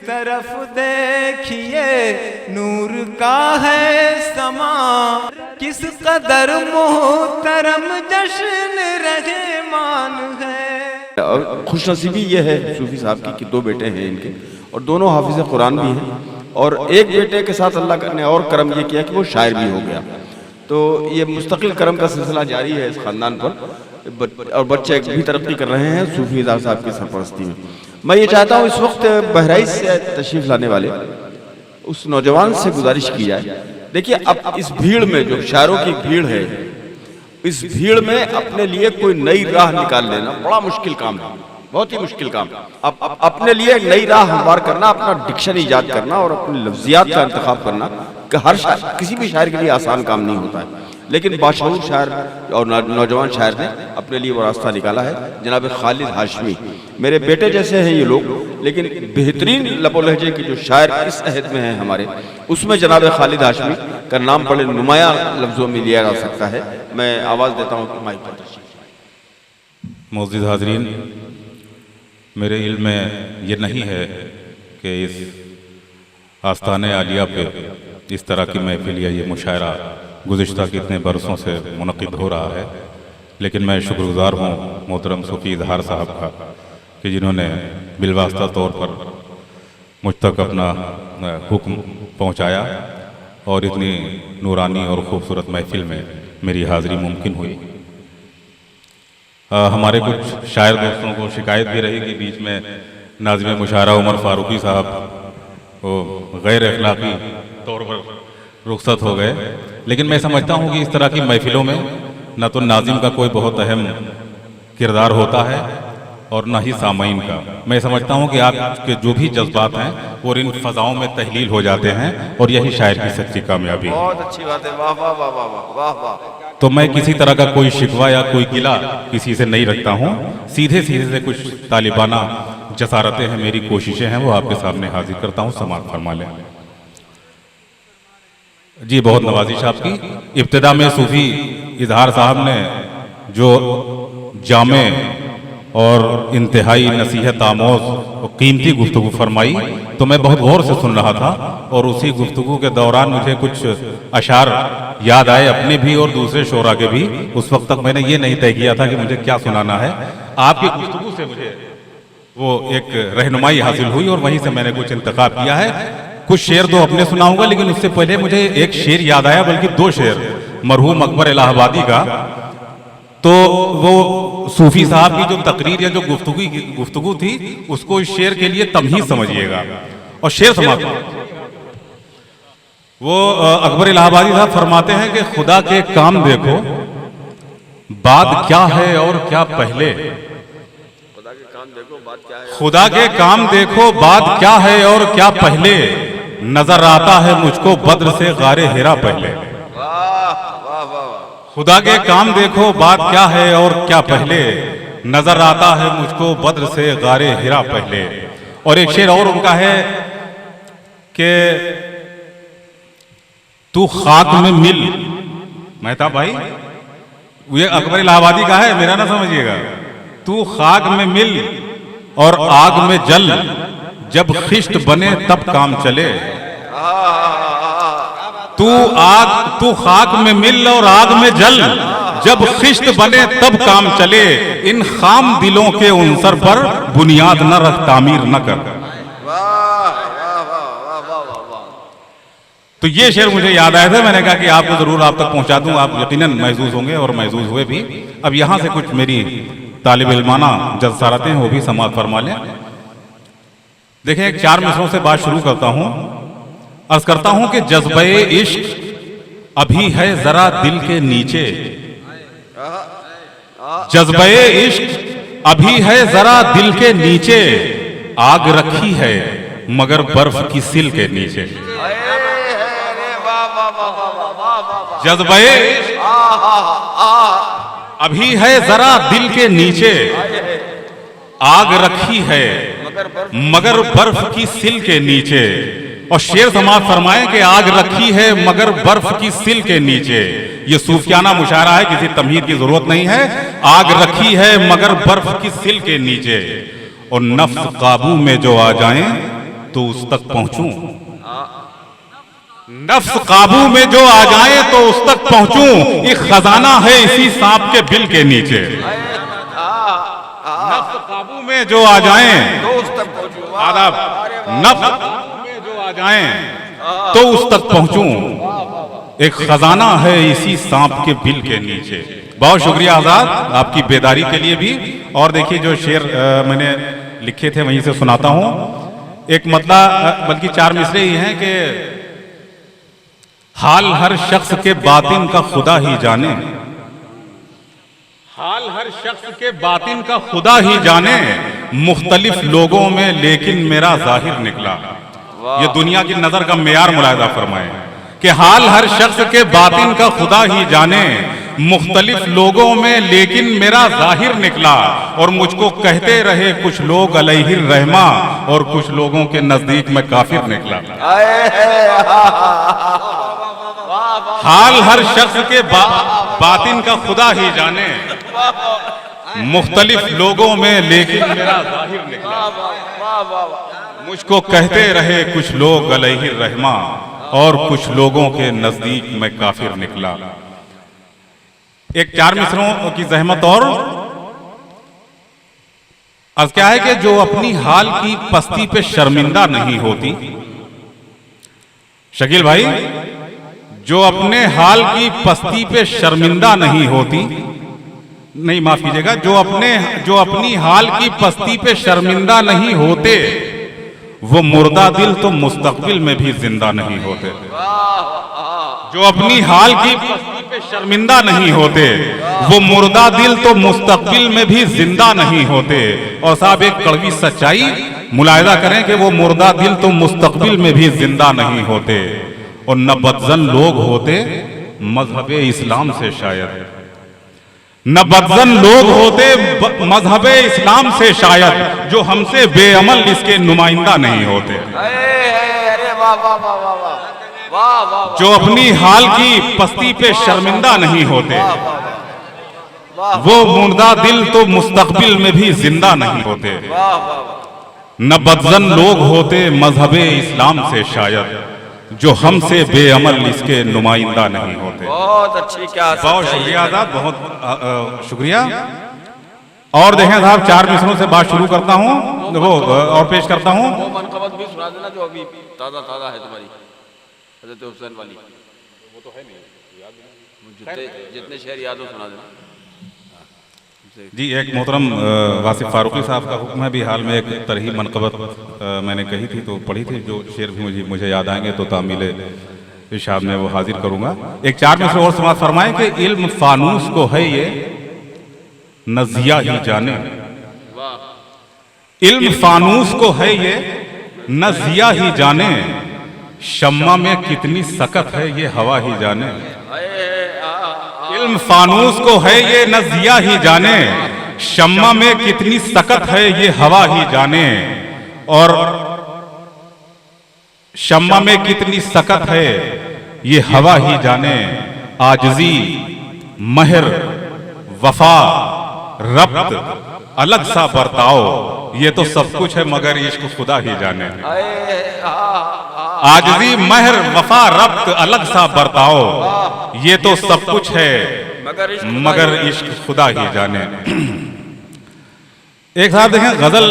तरफ देखिए नूर का है समा, किस कदर मोहतरम जश्न रहमान है। और खुशनसीबी ये है सूफी साहब की कि दो बेटे हैं इनके और दोनों हाफिज कुरान भी हैं और एक बेटे के साथ अल्लाह ने और करम ये किया कि वो शायर भी हो गया। तो ये मुस्तकिल करम का सिलसिला जारी है इस खानदान पर और बच्चे भी तरक्की कर रहे हैं सूफी इज़ार साहब की सरपरस्ती में। मैं ये चाहता हूँ इस वक्त बहराइच से तशरीफ लाने वाले उस नौजवान से गुजारिश की जाए। देखिए अब इस भीड़ में जो शायरों की भीड़ है, इस भीड़ में अपने लिए कोई नई राह निकाल लेना बड़ा मुश्किल काम है, बहुत ही मुश्किल काम। अब अपने लिए एक नई राह हमवार करना, अपना डिक्शन ईजाद करना और अपने लफ्जियात का इंतखाब करना किसी भी शायर के लिए आसान काम नहीं होता है। लेकिन बाशऊर शायर और नौजवान शायर ने अपने लिए वो रास्ता निकाला है। जनाब खालिद हाशमी मेरे बेटे जैसे हैं ये लोग, लेकिन बेहतरीन लबो लहजे के जो शायर इस अहद में हैं हमारे, उसमें जनाब खालिद हाशमी का नाम बड़े नुमाया लफ्जों में लिया जा सकता है। मैं आवाज़ देता हूँ कि माइक पर। मौजूद हाजरीन, मेरे इल्म में ये नहीं है कि इस आस्ताने आलिया पे इस तरह की महफिल या ये मुशायरा गुज़िश्ता कितने बरसों से मुनक़िद हो रहा है, लेकिन मैं शुक्रगुज़ार हूँ मोहतरम सूफ़ी इज़हार साहब का कि जिन्होंने बिलवास्ता तौर पर मुझ तक अपना हुक्म पहुँचाया और इतनी नूरानी और ख़ूबसूरत महफिल में मेरी हाज़िरी मुमकिन हुई। हमारे कुछ शायर दोस्तों को शिकायत भी रही कि बीच में नाज़िम मुशायरा उमर फ़ारूकी साहब वो गैर अखलाक़ी तौर पर रुखसत हो गए, लेकिन मैं समझता हूँ कि इस तरह की महफिलों में न तो नाज़िम का कोई बहुत अहम किरदार होता है और न ही सामाईन का। मैं समझता हूँ कि आपके जो भी जज्बात हैं वो इन फ़ज़ाओं में तहलील हो जाते हैं और यही शायर की सच्ची कामयाबी है। बहुत अच्छी बात है, वाह वाह वाह वाह वाह वाह। तो मैं किसी तरह का कोई शिकवा या कोई गिला किसी से नहीं रखता हूँ, सीधे सीधे से कुछ तालिबाना जसारतें हैं, मेरी कोशिशें हैं, वो आपके सामने हाजिर करता हूँ, समाअत फरमा लें। जी बहुत नवाजिश आपकी। इब्तिदा में सूफी इज़हार साहब ने जो जामे और इंतहाई नसीहत आमोज़ और कीमती गुफ्तगू फरमाई तो मैं बहुत गौर से सुन रहा था और उसी गुफ्तगू के दौरान मुझे कुछ अशार याद आए, अपने भी और दूसरे शोरा के भी। उस वक्त तक मैंने ये नहीं तय किया था कि मुझे क्या सुनाना है। आपकी गुफ्तगू से मुझे वो एक रहनुमाई हासिल हुई और वहीं से मैंने कुछ इंतखाब किया है। कुछ शेर तो अपने सुनाऊंगा, लेकिन उससे पहले मुझे एक शेर याद आया, बल्कि दो शेर मरहूम अकबर इलाहाबादी का। तो वो सूफी साहब की जो तकरीर या जो गुफ्तगू थी उसको इस शेर के लिए तमहीद समझिएगा और शेर समाप्त। वो अकबर इलाहाबादी साहब फरमाते हैं कि खुदा के काम देखो बाद क्या है और क्या पहले, खुदा के काम देखो बाद क्या है और क्या पहले, नजर आता है मुझको बद्र से गारे हिरा पहले। खुदा के काम देखो बात क्या है और क्या पहले, नजर आता है मुझको बद्र से गारे हिरा पहले। और एक शेर और उनका है कि तू खाक में मिल, मेहताब भाई ये अकबर इलाहाबादी का है, मेरा ना समझिएगा। तू खाक में मिल और आग में जल, जब खिश्त बने तब काम चले। तू खाक में मिल और आग में जल, जब खिश्त बने तब काम चले, इन खाम दिलों के उनसर पर बुनियाद न रख, तामीर न कर। तो ये शेर मुझे याद आया था, मैंने कहा कि आपको जरूर आप तक पहुंचा दूं, आप यकीनन महसूस होंगे और महसूस हुए भी। अब यहां से कुछ मेरी तालिब इल्माना जज़्बातें वो भी समाअत फरमा लें। देखें, एक 4 मिसरों से बात शुरू करता हूं। अर्ज करता हूं कि जज्बे इश्क अभी है जरा दिल के नीचे, जज्बे इश्क अभी है जरा दिल के नीचे, आग रखी है मगर बर्फ की सिल के नीचे। जज्बे अभी है जरा दिल के नीचे, आग रखी है मगर बर्फ की सिल के नीचे। और शेर समाअत फरमाएं कि आग रखी है मगर बर्फ की सिल के नीचे। ये सूफियाना मुशायरा है, किसी तमहीद की जरूरत नहीं है। आग रखी है मगर बर्फ की सिल के नीचे, और नफ्स काबू में जो आ जाएं तो उस तक पहुंचूं, नफ्स काबू में जो आ जाए तो उस तक पहुंचूं, एक खजाना है इसी सांप के बिल के नीचे। नफ्स काबू में जो आ जाए तो उस तक पहुंचूं, आदाब, नफ्स काबू में जो आ जाए तो उस तक पहुंचूं, एक खजाना है इसी सांप के बिल के नीचे। बहुत शुक्रिया आजाद आपकी बेदारी के लिए भी। और देखिए जो शेर मैंने लिखे थे वहीं से सुनाता हूं। एक मतलब बल्कि 4 मिसरे ही हैं कि हाल हर शख्स के बातिन का खुदा ही जाने, हाल हर शख्स के बातिन का खुदा ही जाने, मुख्तलिफ लोगों में लेकिन मेरा जाहिर निकला। ये दुनिया की नजर का मेयार मुलाहिजा फरमाए कि हाल हर शख्स के बातिन का खुदा ही जाने, मुख्तलिफ लोगों में लेकिन मेरा जाहिर निकला। और मुझको कहते रहे कुछ लोग अलैहिर रहमा, और कुछ लोगों के नजदीक में काफिर निकला। हाल हर शख्स के बातिन का खुदा ही जाने, मुख्तलिफ लोगों में लेकिन मेरा जाहिर निकला। मुझको कहते रहे कुछ लोग अलैहिर रहमा, और कुछ लोगों के नजदीक में काफिर निकला। एक 4 मिसरों की जहमत और अर्ज क्या है कि जो अपनी हाल की पस्ती पे शर्मिंदा नहीं होती, शकील भाई, जो अपने हाल की पस्ती पे शर्मिंदा नहीं होती, नहीं माफ कीजिएगा, जो अपनी हाल की पस्ती पे शर्मिंदा नहीं होते, वो मुर्दा दिल तो मुस्तकबिल में भी जिंदा नहीं होते। जो अपनी हाल की पस्ती पे शर्मिंदा नहीं होते, वो मुर्दा दिल तो मुस्तकबिल में भी जिंदा नहीं होते। और साहब एक कड़वी सच्चाई मुलाहिजा करें कि वो मुर्दा दिल तो मुस्तकबिल में भी जिंदा नहीं होते। और न बदजन लोग होते मजहब इस्लाम से शायद, न बदजन लोग होते मजहब इस्लाम से शायद, जो हमसे बेअमल इसके नुमाइंदा नहीं होते। जो अपनी हाल की पस्ती पे शर्मिंदा नहीं होते, वो मुर्दा दिल तो मुस्तकबिल में भी जिंदा नहीं होते। न बदजन लोग होते मजहब इस्लाम से शायद, जो हमसे बेअमल इसके नुमाइंदा नहीं होते। बहुत अच्छी, क्या बहुत शुक्रिया आदाब, बहुत शुक्रिया। और देखें साहब 4 मिसरों से बात शुरू करता हूँ, वो और पेश करता हूँ। वो मनकबत भी सुना देना जो अभी ताज़ा ताज़ा है तुम्हारी, हज़रत हुसैन वाली। वो तो है नहीं, जितने शेर याद हो सुना देना। जी एक मोहतरम वासिफ फारूकी साहब का हुक्म है, भी हाल में एक तरही मनकबत मैंने कही थी तो पढ़ी थी, जो शेर भी मुझे याद आएंगे तो तामील इरशाद में वो हाजिर करूंगा। एक 4 मिसरे और समाज फरमाएं कि इल्म फानूस को है ये नजिया ही जाने, इल्म फानूस को है ये नजिया ही जाने, शम्मा में कितनी सकत है ये हवा ही जाने। इल्म फानूस को है ये नजिया ही जाने, शम्मा में कितनी सकत है ये हवा ही जाने। और शम्मा में कितनी सकत है ये हवा ही जाने। आजजी, महर, वफा, रब्त, अलग सा बर्ताओ, ये तो सब कुछ है मगर इश्क खुदा ही जाने। आजजी, महर, वफा, रब्त, अलग सा बर्ताओ, ये तो सब कुछ है मगर इश्क खुदा ही जाने। एक साहब देखें गजल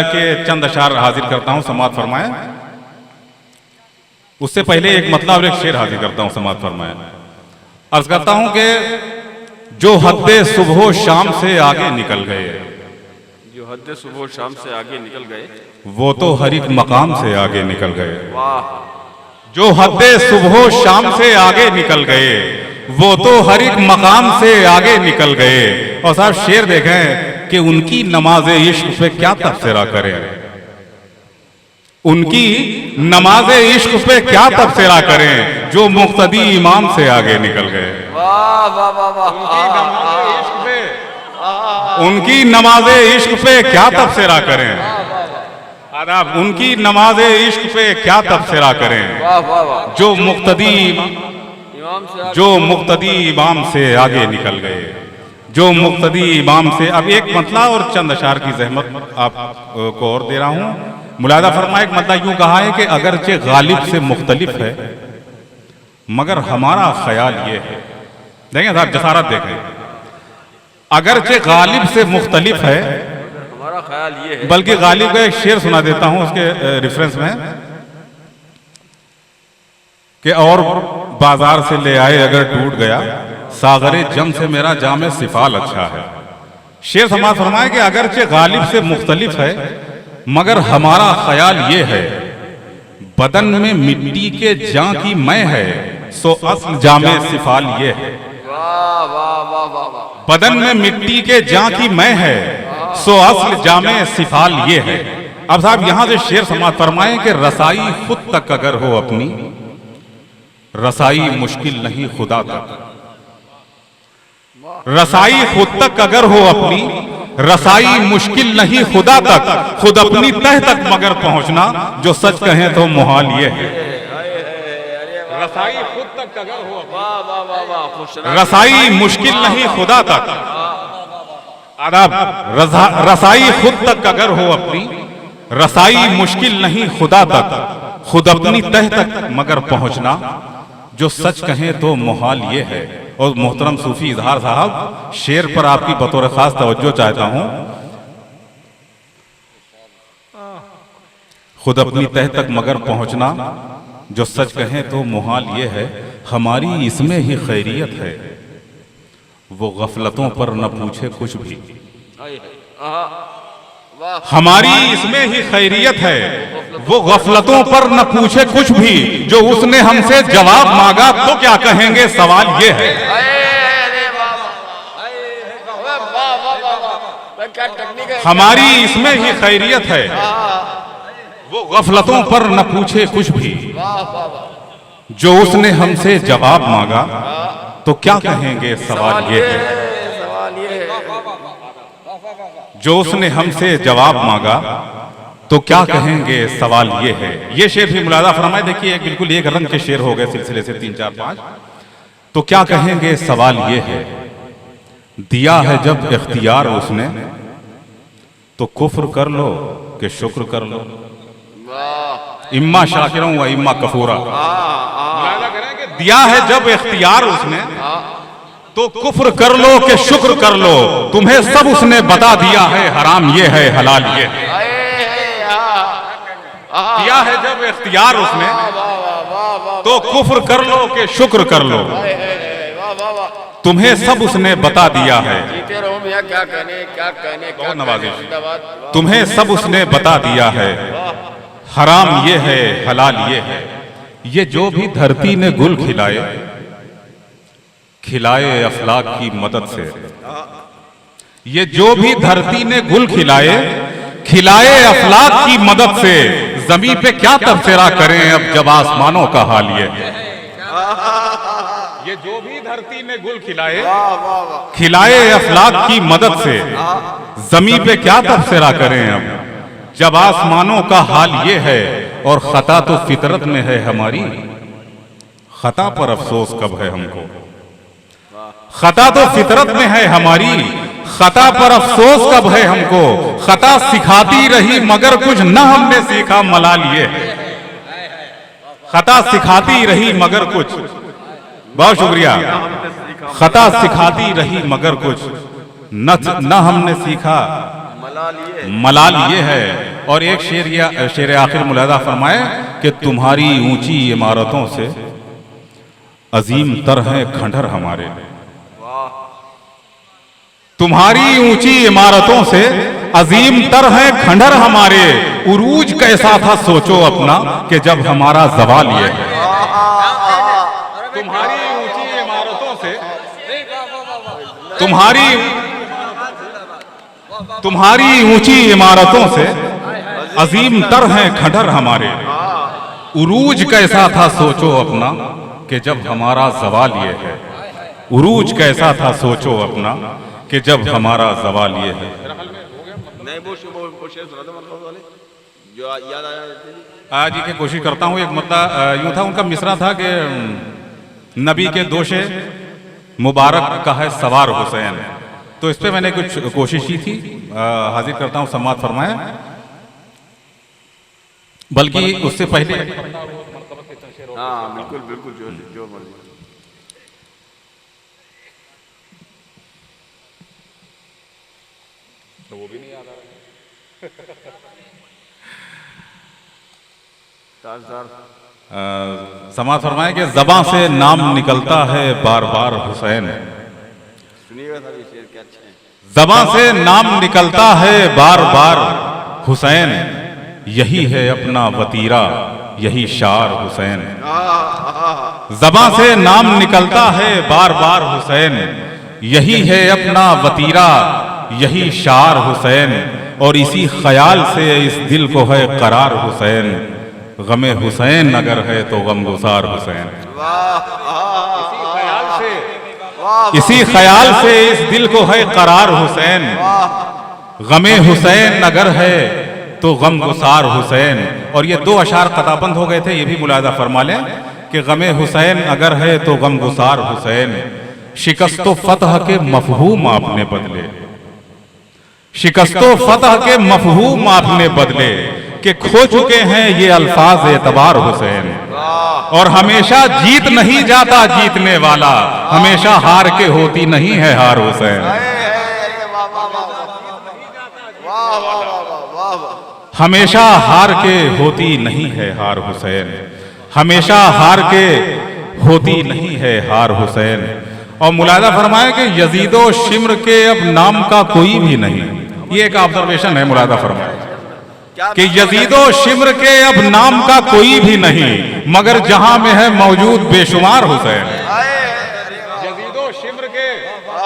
के चंद अशार हाजिर करता हूं, समाअत फरमाएं। उससे पहले एक मतलब और एक शेर हाजिर करता हूं, समाअत फरमाएं। अर्ज करता हूं कि जो हद्दे सुबह शाम से आगे निकल गए, जो हद्दे सुबह शाम से आगे निकल गए, वो तो हर एक मकाम से आगे निकल गए। वाह। जो हद्दे सुबह शाम से आगे निकल गए, वो तो हर एक मकाम से आगे निकल गए। और साहब शेर देखें कि उनकी नमाज इश्क पे क्या तबसरा करें, उनकी नमाज इश्क पे क्या तबसरा करें, जो मुक्तदी इमाम से आगे निकल गए। उनकी नमाज इश्क पे क्या तबसरा करें, आदाब, उनकी नमाज इश्क पे क्या तबसरा करें, जो मुक्तदी इमाम से आगे निकल गए, जो मुक्तदी इमाम से। अब एक मतला और चंद अशार की जहमत आपको और दे रहा हूं मुलादा फरमाए एक मतलब यूं कहा है कि अगरचे गालिब से मुख्तलिफ है मगर हमारा ख्याल ये है, देखें साहब जसारत देखें, अगरचे गालिब से मुख्तलिफ है हमारा ख्याल ये है, बल्कि गालिब का एक शेर सुना देता हूं उसके रेफरेंस में कि और बाजार से ले आए अगर टूट गया सागरे जम से मेरा जामे सिफाल अच्छा है। शेर समाज फरमाए कि अगरचे गालिब से मुख्तलिफ है मगर हमारा ख्याल ये है, बदन में मिट्टी के जां की मैं है सो अस्ल जामे सिफाल ये है। वाह वाह वाह वाह वाह, बदन में मिट्टी के जां की मैं है सो अस्ल जामे सिफाल ये है। अब साहब यहां से शेर समाज फरमाए कि रसाई खुद तक अगर हो अपनी, रसाई मुश्किल नहीं खुदा तक। रसाई खुद तक अगर हो अपनी, रसाई मुश्किल नहीं खुदा तक, खुद अपनी तह तक मगर पहुंचना जो सच कहें तो मुहाल ये है। रसाई खुद तक अगर हो, वाह वाह वाह वाह, खुश रसाई मुश्किल नहीं खुदा तक। आदाब, रसाई खुद तक अगर हो अपनी, रसाई मुश्किल नहीं खुदा तक, खुद अपनी तह तक मगर पहुंचना जो सच कहें तो मुहाल ये है। और मोहतरम सूफी इजहार साहब, शेर पर आपकी बतौर खास तवज्जो चाहता हूं। खुद अपनी तह तक मगर पहुंचना जो सच कहें तो मुहाल ये है, हमारी इसमें ही खैरियत है वो गफलतों पर न पूछे कुछ भी। हमारी इसमें ही खैरियत है वो गफलतों पर न पूछे कुछ भी, जो उसने हमसे जवाब मांगा तो क्या कहेंगे सवाल ये है। हमारी इसमें ही खैरियत है वो गफलतों पर न पूछे कुछ भी, जो उसने हमसे जवाब मांगा तो क्या कहेंगे सवाल ये है। जो उसने हमसे जवाब मांगा तो क्या कहेंगे सवाल ये है। ये शेर भी मुलादा फरमाए, देखिए एक बिल्कुल एक रंग के शेर हो गए सिलसिले से 3 4 5। तो क्या कहेंगे सवाल ये है, दिया है जब इख्तियार उसने तो कुफ्र कर लो कि शुक्र कर लो। इम्मा शाकिरों व इम्मा कफूरा। दिया है जब इख्तियार उसने तो कुफ्र कर लो कि शुक्र कर लो, तुम्हें सब उसने बता दिया है, हराम ये है हलाल ये है। दिया है जब इख्तियार उसने तो कुफ्र कर लो कि शुक्र कर लो, तुम्हें सब उसने बता दिया है। क्या कहने बहुत नवाजिश। तुम्हें सब उसने बता दिया है, हराम ये है हलाल ये है। ये जो भी धरती ने गुल खिलाए, खिलाए अफलाक की मदद से। ये जो भी धरती ने गुल खिलाए, खिलाए अफलाक की मदद से। जमीन पे क्या तबसरा करें अब जब आसमानों का हाल ये है। ये जो भी धरती ने गुल खिलाए, खिलाए अफलाक की मदद से। जमीन पे क्या तबसरा करें अब जब आसमानों का हाल ये है। और खता तो फितरत में है हमारी, खता पर अफसोस कब है हमको। खता तो फितरत में है हमारी, खता पर अफसोस कब है हमको। खता सिखाती रही मगर कुछ न हमने सीखा मलाल ये है। खता सिखाती रही मगर कुछ, बहुत शुक्रिया। खता सिखाती रही मगर कुछ न हमने सीखा मलाल ये है। और एक शेर आखिर मुलादा फरमाए कि तुम्हारी ऊंची इमारतों से अजीम तर हैं खंडर हमारे। तुम्हारी ऊंची इमारतों से अजीम तर हैं खंडर हमारे। उरूज कैसा था सोचो अपना कि जब हमारा जवाल ये है। तुम्हारी ऊंची इमारतों से, तुम्हारी ऊंची इमारतों से अजीम तर हैं खंडर हमारे। उरूज कैसा था सोचो अपना कि जब हमारा जवाल ये है। उरूज कैसा था सोचो अपना कि जब हमारा जवाल ये है। आज की कोशिश करता हूँ। एक मुद्दा यूं था, उनका मिसरा था कि नबी के दोषे मुबारक का है सवार हुसैन। तो इस पे मैंने कुछ कोशिश की थी, हाजिर करता हूँ, सम्माद फरमाए। बल्कि उससे पहले हाँ बिल्कुल बिल्कुल, जो जो मर्जी। वो भी नहीं याद आ ताजदार रहा। समाज फरमाए कि ज़बां से नाम निकलता है बार बार हुसैन, सुनिएगा साहब, ये शेर क्या अच्छा है। ज़बां से नाम निकलता है बार बार हुसैन, यही है अपना वतीरा यही शार हुसैन। ज़बां से नाम निकलता है बार बार हुसैन, यही है अपना वतीरा यही शार हुसैन, और इसी ख्याल से इस दिल को है करार हुसैन, गमे हुसैन अगर है तो गमगुसार हुसैन। इसी ख्याल से इस दिल को है करार हुसैन, गमे हुसैन अगर है तो गमगुसार हुसैन। और ये दो अशार कताबंद हो गए थे, ये भी मुलाहिजा फरमा लें कि गमे हुसैन अगर है तो गमगुसार हुसैन, शिकस्तो फतह के मफहूम आपने बदले, शिकस्तो फतह के मफहूम आपने बदले, कि खो चुके हैं ये अल्फाज एतबार हुसैन, और हमेशा जीत नहीं जाता जीतने वाला, हमेशा हार के होती नहीं है हार हुसैन। हमेशा हार के होती नहीं है हार हुसैन, हमेशा हार के होती नहीं है हार हुसैन। और मुलाहिजा फरमाए कि यजीदो शिम्र के अब नाम का कोई भी नहीं, ये एक ऑब्जर्वेशन है मुलाहिजा फरमाए कि यजीदो शिम्र के अब नाम का कोई भी नहीं, मगर जहां में है मौजूद बेशुमार हुसैन। यजीदो शिम्र के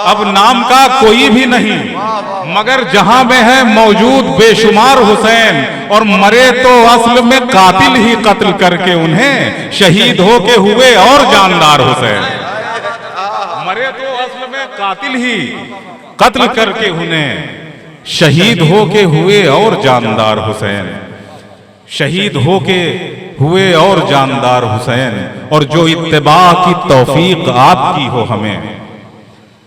अब नाम का कोई भी नहीं, मगर जहां में है मौजूद बेशुमार हुसैन, और मरे तो असल में कातिल ही कत्ल करके उन्हें शहीद हो के हुए और जानदार हुसैन। मरे तो असल में कातिल ही कत्ल करके उन्हें शहीद हो के हुए और जानदार हुसैन, शहीद हो के हुए और जानदार हुसैन। और जो इत्तिबा की तौफीक आपकी हो हमें,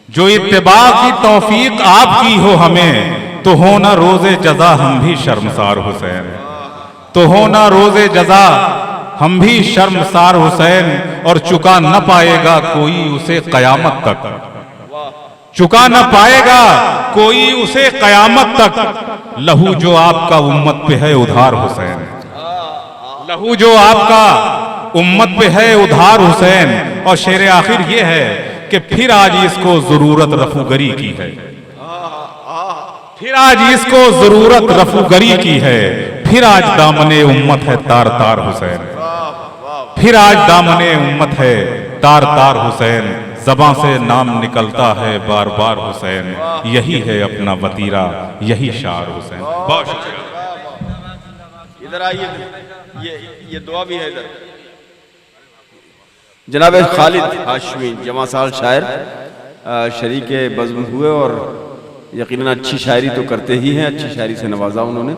जो इत्तिबा की तौफीक आपकी हो हमें, तो हो ना रोजे जजा हम भी शर्मसार हुसैन, तो हो ना रोजे जजा हम भी शर्मसार हुसैन। और चुका न पाएगा कोई उसे कयामत तक, चुका न पाएगा कोई उसे कयामत तक, लहू जो आपका उम्मत पे है उधार हुसैन, लहू जो आपका उम्मत पे है उधार हुसैन। और शेर आखिर ये है कि फिर आज इसको जरूरत रफूगरी की है, फिर आज इसको जरूरत रफूगरी की है, फिर आज दामने उम्मत है तार तार हुसैन, फिर आज दामने उम्मत है तार तार हुसैन। ज़बां से नाम निकलता है बार बार हुसैन, यही है अपना वतीरा यही शार हुसैन। बहुत शुक्रिया। इधर आइए, ये दुआ भी है इधर। जनाब खालिद हाशमी जमासाल शायर शरीक बज़्म हुए, और यकीनन अच्छी शायरी तो करते ही हैं, अच्छी शायरी से नवाजा उन्होंने।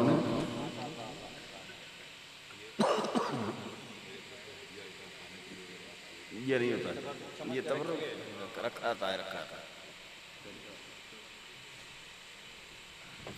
ये नहीं होता, ये तब रखा था।